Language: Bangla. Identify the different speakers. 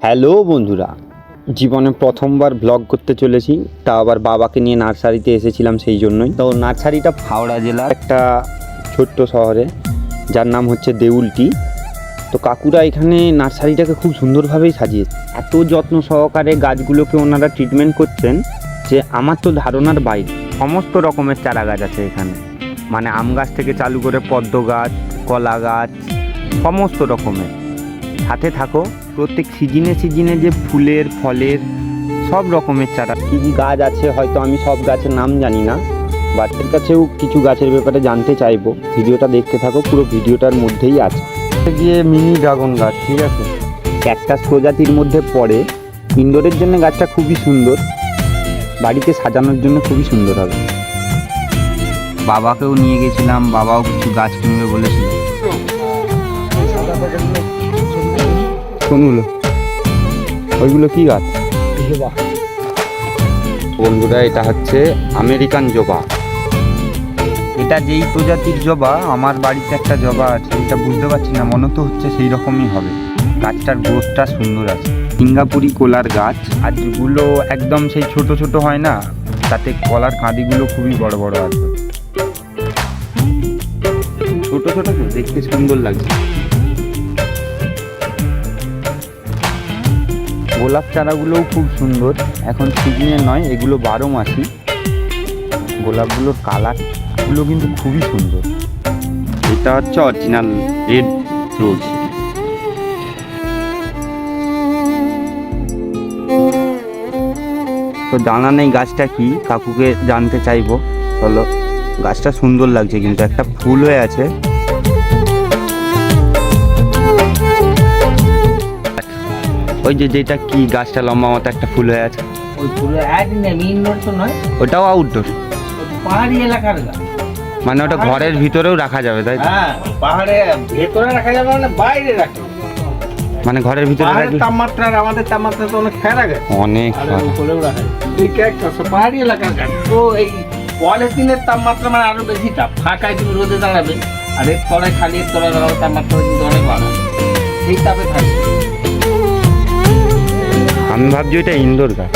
Speaker 1: হ্যালো বন্ধুরা, জীবনে প্রথমবার ব্লগ করতে চলেছি, তা আবার বাবাকে নিয়ে নার্সারিতে এসেছিলাম সেই জন্যই। তো নার্সারিটা হাওড়া জেলার একটা ছোট্ট শহরে, যার নাম হচ্ছে দেউলটি। তো কাকুরা এখানে নার্সারিটাকে খুব সুন্দরভাবেই সাজিয়েছে, এত যত্ন সহকারে গাছগুলোকে ওনারা ট্রিটমেন্ট করছেন যে আমার তো ধারণার বাইরে। সমস্ত রকমের চারা গাছ আছে এখানে, মানে আম গাছ থেকে চালু করে পদ্ম গাছ, কলা গাছ, সমস্ত রকমের। সাথে থাকো প্রত্যেক সিজনে যে ফুলের ফলের সব রকমের চারা, কী কী গাছ আছে হয়তো আমি সব গাছের নাম জানি না, বাচ্চার কাছেও কিছু গাছের ব্যাপারে জানতে চাইবো। ভিডিওটা দেখতে থাকো, পুরো ভিডিওটার মধ্যেই আছে। গিয়ে মিনি ড্রাগন গাছ, ঠিক আছে, ক্যাকটাস প্রজাতির মধ্যে পড়ে। ইনডোরের জন্য গাছটা খুবই সুন্দর, বাড়িতে সাজানোর জন্য খুবই সুন্দর হবে। বাবাকেও নিয়ে গেছিলাম, বাবাও কিছু গাছ কিনবে বলেছিল। কোনগুলো? ওইগুলো কি গাছ? বন্ধুরা, এটা হচ্ছে আমেরিকান জবা। এটা যেই প্রজাতির জবা, আমার বাড়িতে একটা জবা আছে, এটা বুঝতে পারছি না, মনে তো হচ্ছে সেই রকমই হবে। গাছটার গ্রোথটা সুন্দর আছে। সিঙ্গাপুরি কলার গাছ, আর যেগুলো একদম সেই ছোট ছোট হয় না, তাতে কলার কাঁদিগুলো খুবই বড় বড় আছে। ছোট ছোট তো দেখতে সুন্দর লাগছে। গোলাপ চারাগুলোও খুব সুন্দর, এখন সিজনে নয়, এগুলো 12 মাসই। গোলাপগুলোর কালারগুলো কিন্তু খুবই সুন্দর। এটা হচ্ছে অরিজিনাল রেড রোজ। তো জানা নেই গাছটা কি, কাকুকে জানতে চাইবো। চলো, গাছটা সুন্দর লাগছে কিন্তু, একটা ফুল হয়ে আছে। ওই যে যেটা কি গাছটা লম্বা মতো একটা ফুল হয়ে আছে,
Speaker 2: ওই পুরো ইনডোর তো নয়,
Speaker 1: ওটাও আউটডোর,
Speaker 2: পাহাড়ি এলাকার গাছ।
Speaker 1: মানে ওটা ঘরের ভিতরেও রাখা যাবে, তাই তো?
Speaker 2: হ্যাঁ, পাহাড়ে ভেতরে রাখা যাবে, মানে বাইরে রাখা,
Speaker 1: মানে ঘরের ভিতরে
Speaker 2: পাহাড়ের
Speaker 1: রাখলে
Speaker 2: তাপমাত্রা আর আমাদের তাপমাত্রা তো অনেক ফেরা গেছে।
Speaker 1: অনেক
Speaker 2: আর উপরেও রাখা যায়। এই ক্যাকটাস পাহাড়ি এলাকার গাছ, তো এই পলিথিনের তাপমাত্রা মানে আরো বেশি তাপ। ফাঁকায় তুমি রোদে দাঁড়াবে, আর এর তলায় খালি এর তলায় দাঁড়াবে, তাপমাত্রা কিন্তু অনেক বাড়াবে, এই তাপে থাকবে।
Speaker 1: আমি ভাবছি ওইটা ইনডোর গাছ।